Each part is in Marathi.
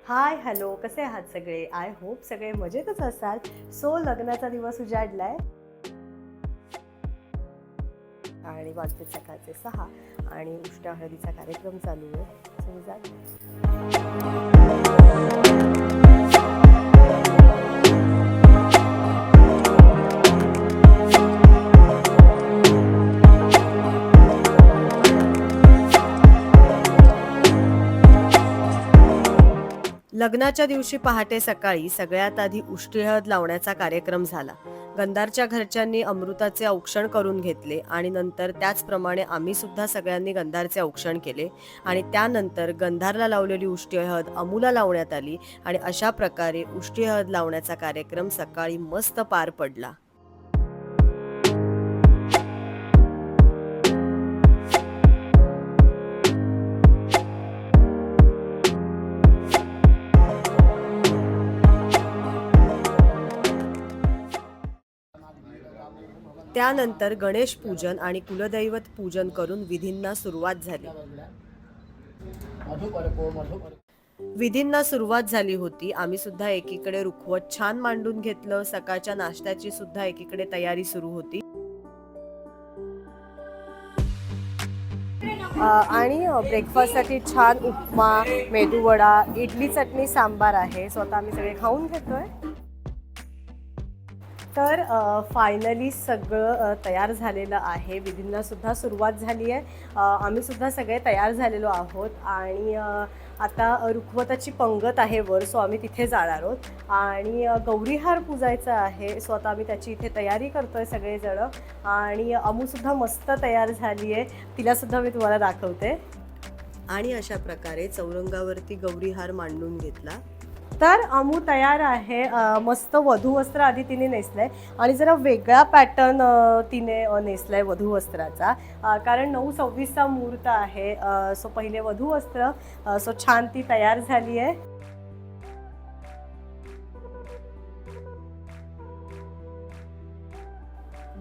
हाय हॅलो, कसे आहात सगळे? आय होप सगळे मजेतच असाल. सो लग्नाचा दिवस उजाडलाय आणि वाजले सकाळचे 6 आणि उष्टा हळदीचा कार्यक्रम चालू आहे. सो लग्नाच्या दिवशी पहाटे सकाळी सगळ्यात आधी उष्टी हळद लावण्याचा कार्यक्रम झाला. गंधारच्या घरच्यांनी अमृताचे औक्षण करून घेतले आणि नंतर त्याचप्रमाणे आम्ही सुद्धा सगळ्यांनी गंधारचे औक्षण केले आणि त्यानंतर गंधारला लावलेली उष्टी हळद अमूला लावण्यात आली आणि अशा प्रकारे उष्टी हळद लावण्याचा कार्यक्रम सकाळी मस्त पार पडला. त्यानंतर गणेश पूजन आणि कुलदैवत पूजन करून विधींना सुरुवात झाली. विधींना सुरुवात झाली होती. आम्ही सुद्धा एकीकडे रुखवत छान मांडून घेतलं. सकाळच्या नाश्त्याची सुद्धा एकीकडे तयारी सुरू होती आणि ब्रेकफास्टसाठी छान उपमा, मेदूवडा, इडली चटणी, सांबार आहे. सो आता आम्ही सगळे खाऊन घेतोय. तर फायनली सगळं तयार झालेलं आहे. विधींना सुद्धा सुरुवात झाली आहे. आम्ही सुद्धा सगळे तयार झालेलो आहोत आणि आता रुखवताची पंगत आहे वर. सो आम्ही तिथे जाणार आहोत आणि गौरीहार पूजायचा आहे. सो आता आम्ही त्याची इथे तयारी करतोय सगळेजण आणि अमूसुद्धा मस्त तयार झाली आहे. तिलासुद्धा मी तुम्हाला दाखवते. आणि अशा प्रकारे चौरंगावरती गौरीहार मांडून घेतला. तर अमू तयार आहे. मस्त वधूवस्त्र आधी तिने नेसलंय आणि जरा वेगळा पॅटर्न तिने नेसलाय वधूवस्त्राचा, कारण 9:26चा मुहूर्त आहे. सो पहिले वधूवस्त्र. सो छान ती तयार झाली आहे.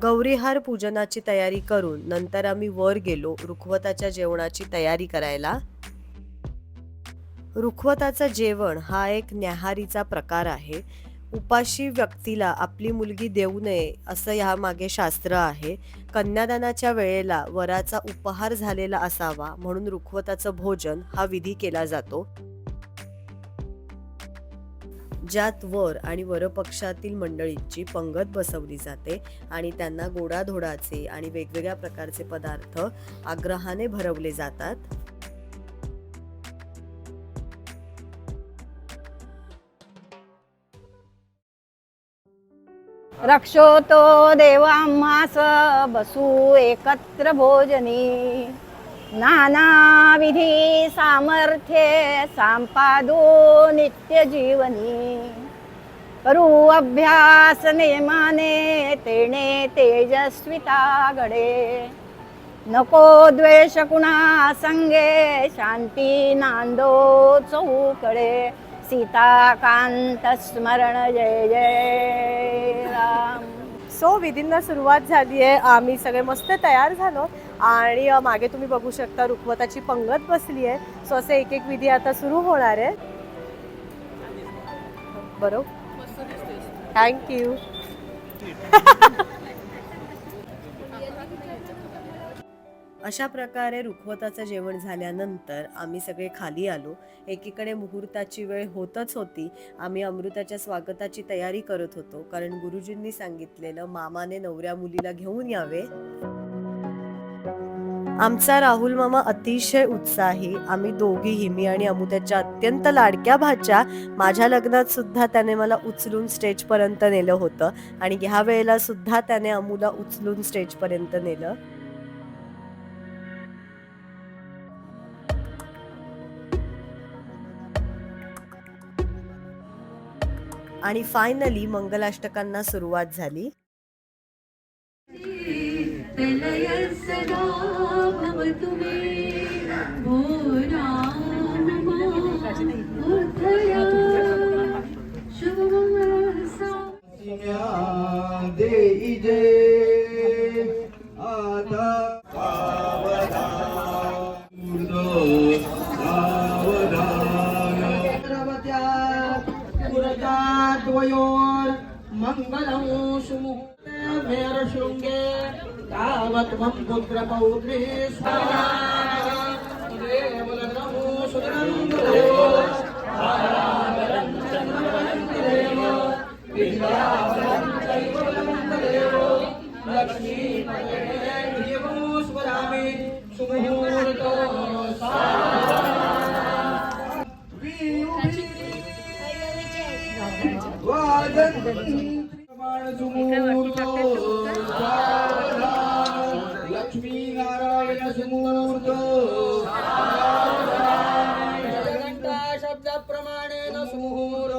गौरीहार पूजनाची तयारी करून नंतर आम्ही वर गेलो रुखवताच्या जेवणाची तयारी करायला. रुखवताचं जेवण हा एक न्याहारीचा प्रकार आहे. उपाशी व्यक्तीला आपली मुलगी देऊ नये असं यामागे शास्त्र आहे. कन्यादानाच्या वेळेला वराचा उपहार झालेला असावा म्हणून रुखवताचं भोजन हा विधी केला जातो, ज्यात वर आणि वरपक्षातील मंडळींची पंगत बसवली जाते आणि त्यांना गोडाधोडाचे आणि वेगवेगळ्या प्रकारचे पदार्थ आग्रहाने भरवले जातात. रक्षोतो देवाम्हास बसू एकत्र भोजनी, नानाविधी सामर्थ्ये संपादो नित्य जीवनी, करू अभ्यास नेमाने तेणे तेजस्विता घडे, नको द्वेष कुणा संगे शांती नांदो चहूकडे, सीताकांत स्मरण जय जय राम. सो विधींना सुरुवात झाली आहे. आम्ही सगळे मस्त तयार झालो आणि मागे तुम्ही बघू शकता रुखवताची पंगत बसली आहे. सो असे एक एक विधी आता सुरू होणार आहे. बरोबर, थँक्यू. अशा प्रकारे रुखवताचं जेवण झाल्यानंतर आम्ही सगळे खाली आलो. एकीकडे मुहूर्ताची वेळ होतच होती. आम्ही अमृताच्या स्वागताची तयारी करत होतो, कारण गुरुजींनी सांगितलेलं मामाने नवऱ्या मुलीला घेऊन यावे. आमचा राहुल मामा अतिशय उत्साही. आम्ही दोघीही, मी आणि अमू त्याच्या अत्यंत लाडक्या भाच्या. माझ्या लग्नात सुद्धा त्याने मला उचलून स्टेजपर्यंत नेलं होतं आणि ह्या वेळेला सुद्धा त्याने अमूला उचलून स्टेजपर्यंत नेलं. आणि फायनली मंगलाष्टकांना सुरुवात झाली. मेरशृङ्गे तावत् मम पुत्रपौत्री देवलग्नमो सुदनन्ददेव आराधनं चन्द्रवन्तिदेव विद्यावलं चैवलन्ददेव लक्ष्मीपते धियो स्वरामि सुमुहूर्तो लक्ष्मी नारायण सुमूर्त घंटा शब्द प्रमाणेन सुमुहूर्त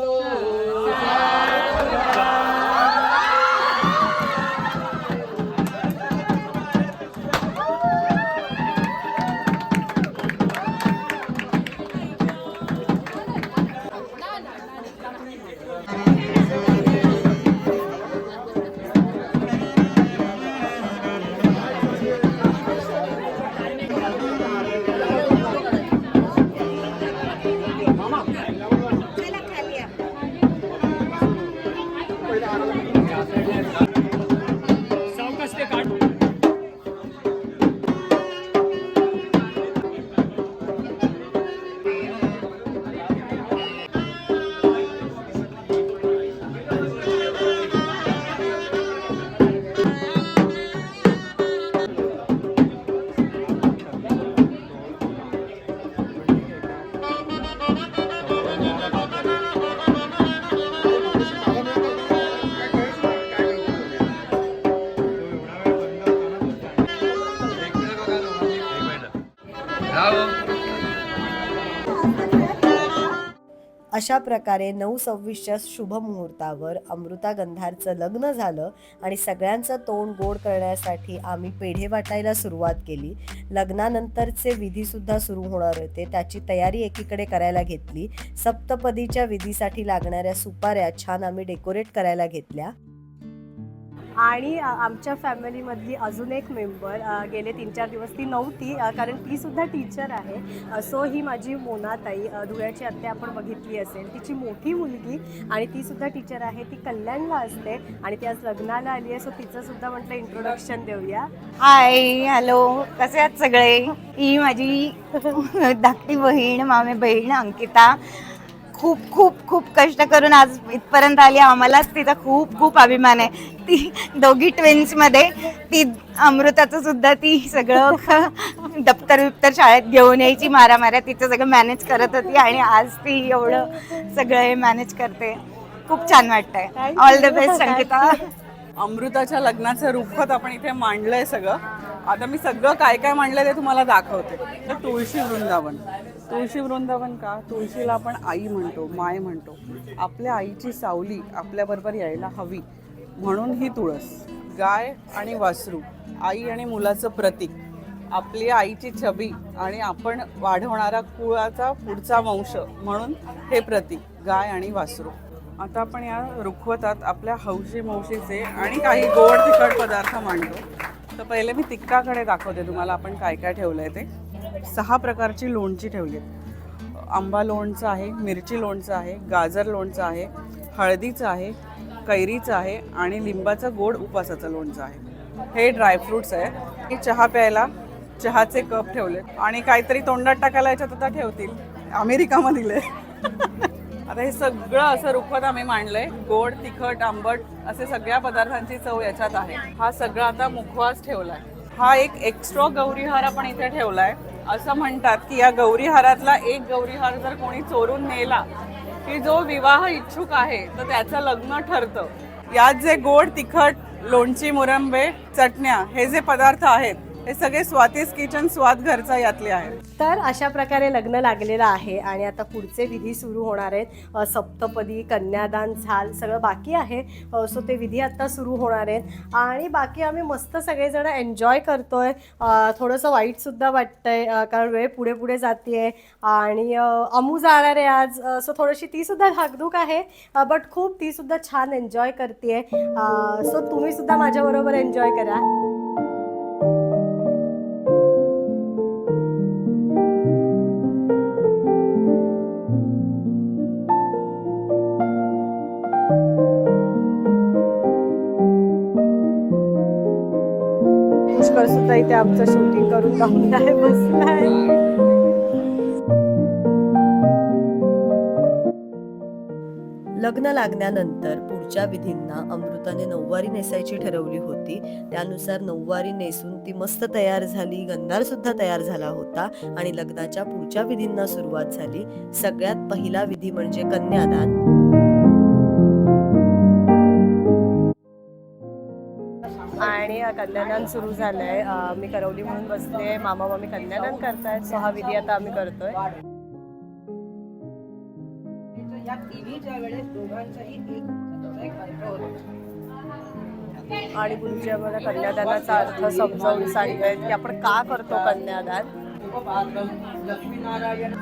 अशा प्रकारे 9/26च्या शुभ मुहूर्तावर अमृता गंधारचं लग्न झालं आणि सगळ्यांचं तोंड गोड करण्यासाठी आम्ही पेढे वाटायला सुरुवात केली. लग्नानंतरचे विधीसुद्धा सुरू होणार होते, त्याची तयारी एकीकडे करायला घेतली. सप्तपदीच्या विधीसाठी लागणाऱ्या सुपाऱ्या छान आम्ही डेकोरेट करायला घेतल्या. आणि आमच्या फॅमिलीमधली अजून एक मेंबर गेले 3-4 दिवस ती नव्हती, कारण ती सुद्धा टीचर आहे. सो ही माझी मोनाताई, धुळ्याची आत्या आपण बघितली असेल, तिची मोठी मुलगी आणि ती सुद्धा टीचर आहे. ती कल्याणला असते आणि ती आज लग्नाला आली आहे. सो तिचं सुद्धा म्हटलं इंट्रोडक्शन देऊया. हाय, हॅलो, कसे आहात सगळे? ही माझी धाकटी बहीण, मामे बहीण अंकिता. खूप खूप खूप कष्ट करून आज इथपर्यंत आली. आम्हालाच तिचा खूप खूप अभिमान आहे. ती दोघी ट्विन्समध्ये ती अमृताचं सुद्धा ती सगळं दप्तर शाळेत घेऊन यायची, मारामाऱ्या तिचं सगळं मॅनेज करत होती आणि आज ती एवढं सगळं हे मॅनेज करते. खूप छान वाटतंय. All the best Ankita. अमृताच्या लग्नाचं रुखवत आपण इथे मांडलंय सगळं. आता मी सगळं काय काय मांडलंय ते तुम्हाला दाखवते. तर तुळशी वृंदावन. तुळशी वृंदावन का? तुळशीला आपण आई म्हणतो, माय म्हणतो. आपल्या आईची सावली आपल्याबरोबर यायला हवी म्हणून ही तुळस. गाय आणि वासरू, आई आणि मुलाचं प्रतीक, आपली आईची छबी आणि आपण वाढवणारा कुळाचा पुढचा वंश म्हणून हे प्रतीक गाय आणि वासरू. आता आपण या रुखवतात आपल्या हौशी मौशीचे आणि काही गोड तिखट पदार्थ मांडतो. तर पहिले मी तिखटाकडे दाखवते तुम्हाला आपण काय काय ठेवलं आहे ते. 6 प्रकारची लोणची ठेवली आहेत. आंबा लोणचं आहे, मिरची लोणचं आहे, गाजर लोणचं आहे, हळदीचं आहे, कैरीचं आहे आणि लिंबाचं गोड उपासाचं लोणचं आहे. हे ड्रायफ्रूट्स आहेत. हे चहा प्यायला चहाचे कप ठेवले आणि काहीतरी तोंडात टाकायला याच्यात आता ठेवतील. अमेरिकामध्ये दिले. आता हे सगळं असं रुखवत आम्ही मांडलंय. गोड, तिखट, आंबट असे सगळ्या पदार्थांची चव याच्यात आहे. हा सगळा आता मुखवास ठेवलाय. हा एक एक्स्ट्रा गौरीहार आपण इथे ठेवलाय. असं म्हणतात की या गौरीहारातला एक गौरीहार जर कोणी चोरून नेला की जो विवाह इच्छुक आहे तर त्याचं लग्न ठरतं. यात जे गोड, तिखट, लोणची, मुरंबे, चटण्या हे जे पदार्थ आहेत हे सगळे स्वातीज किचन स्वाद घरचा यातले आहेत. तर अशा प्रकारे लग्न लागलेलं आहे आणि आता पुढचे विधी सुरू होणार आहेत. सप्तपदी, कन्यादान, झाल सगळं बाकी आहे. सो ते विधी आता सुरू होणार आहेत आणि बाकी आम्ही मस्त सगळेजण एन्जॉय करतोय. थोडंसं वाईटसुद्धा वाटतंय कारण वेळ पुढे पुढे जाते आणि अमू जाणार आहे आज. सो थोडीशी तीसुद्धा धाकधूक आहे, बट खूप तीसुद्धा छान एन्जॉय करते. सो तुम्हीसुद्धा माझ्याबरोबर एन्जॉय करा. पुष्कर सुद्धा इथे आमचं शूटिंग करून दाखवलाय, बसलाय. लग्न लागल्यानंतर पुढच्या विधींना अमृताने नऊवारी नेसायची ठरवली होती. त्यानुसार नऊवारी नेसून ती मस्त तयार झाली. गंधार सुद्धा तयार झाला होता आणि लग्नाच्या पुढच्या विधींना सुरुवात झाली. सगळ्यात पहिला विधी म्हणजे कन्यादान. आणि कन्यादान सुरू झालंय. मी करवली म्हणून बसले, मामा मामी कन्यादान करतायत. सो हा विधी आता आम्ही करतोय. या तिन्हीच्या वेळेस दोघांचाही एक आणि गुरुजी आम्हाला कन्यादानाचा अर्थ समजावून सांगतायत की आपण का करतो कन्यादान. लक्ष्मीनारायण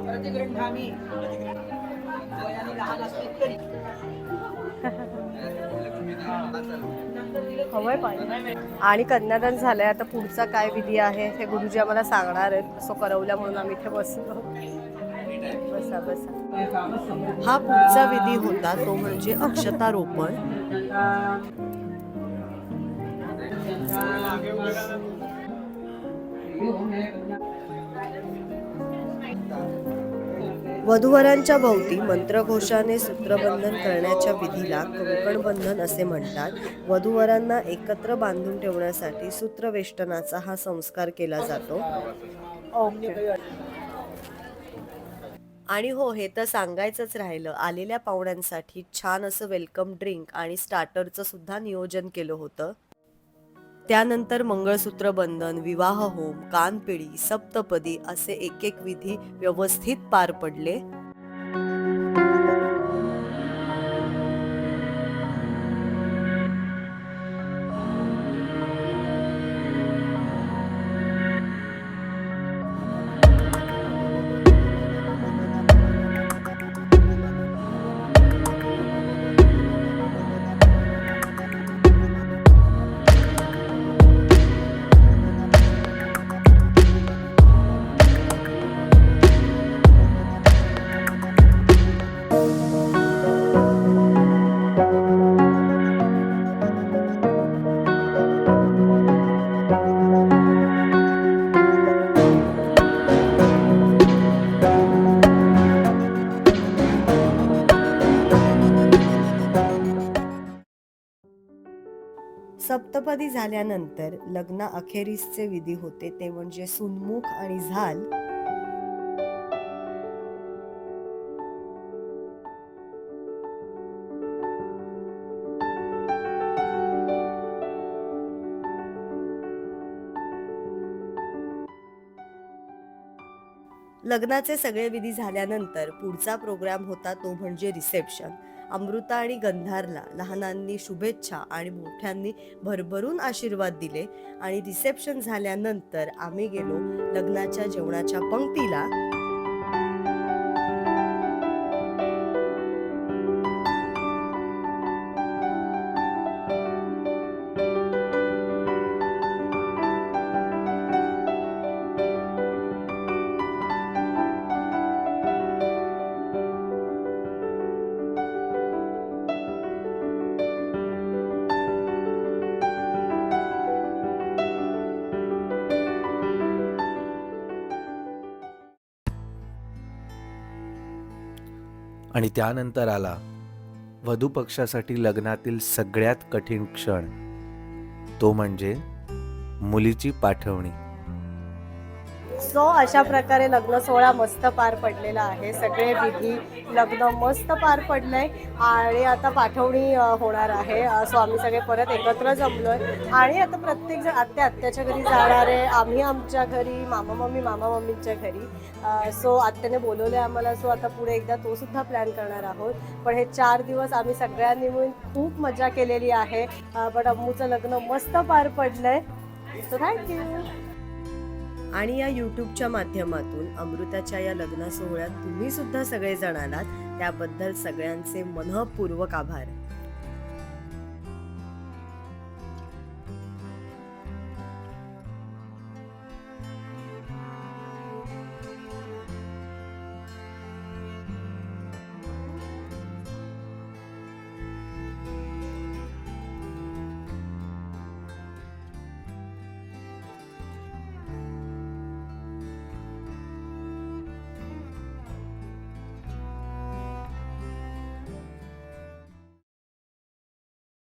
प्रतिगृहामी वयाने लहान असतील तरी हवंय पाणी. आणि कन्यादान झालंय. आता पुढचा काय विधी आहे हे गुरुजी आम्हाला सांगणार आहेत. सो करवल्या म्हणून आम्ही इथे बसलो. बसा बसा. हा पुढचा विधी होता तो म्हणजे अक्षतारोपण. वधूवरांच्या भोवती मंत्रघोषाने सूत्रबंधन करण्याच्या विधीला कंकणबंधन असे म्हणतात. वधूवरांना एकत्र बांधून ठेवण्यासाठी सूत्रवेष्टनाचा हा संस्कार केला जातो. ओके. आणि हो, हे तर सांगायचंच राहिलं, आलेल्या पाहुण्यांसाठी छान असं वेलकम ड्रिंक आणि स्टार्टरचं सुद्धा नियोजन केलं होतं. त्यानंतर मंगळसूत्र बंधन, विवाह होम, कानपिळी, सप्तपदी असे एक एक विधी व्यवस्थित पार पडले. सप्तपदी झाल्यानंतर लग्ना अखेरीसचे विधी होते ते म्हणजे सुन्मुख आणि झाल. लग्नाचे सगळे विधी झाल्यानंतर पुढचा प्रोग्राम होता तो म्हणजे रिसेप्शन. अमृता आणि गंधारला लहानांनी शुभेच्छा आणि मोठ्यांनी भरभरून आशीर्वाद दिले. आणि रिसेप्शन झाल्यानंतर आम्ही गेलो लग्नाच्या जेवणाच्या पंक्तीला. आणि त्यानंतर आला वधू पक्षासाठी लग्नातील सगळ्यात कठीण क्षण, तो म्हणजे मुलीची पाठवणी. सो अशा प्रकारे लग्न सोहळा मस्त पार पडलेला आहे. सगळे विधी लग्न मस्त पार पडलंय आणि आता पाठवणी होणार आहे. सो आम्ही सगळे परत एकत्र जमलोय आणि आता प्रत्येक जण आत्याच्या घरी जाणार आहे, आम्ही आमच्या घरी, मामा मम्मीच्या घरी. सो आत्याने बोलवले आम्हाला. सो आता पुढे एकदा तो सुद्धा प्लॅन करणार आहोत. पण हे 4 दिवस आम्ही सगळ्यांनी मिळून खूप मजा केलेली आहे. पण अम्मूचं लग्न मस्त पार पडलंय. So thank you. आणि या यूट्यूबच्या माध्यमातून अमृताच्या या लग्न सोहळ्यात तुम्ही सुद्धा सगळेजण आलात, त्याबद्दल सगळ्यांचे मनःपूर्वक आभार.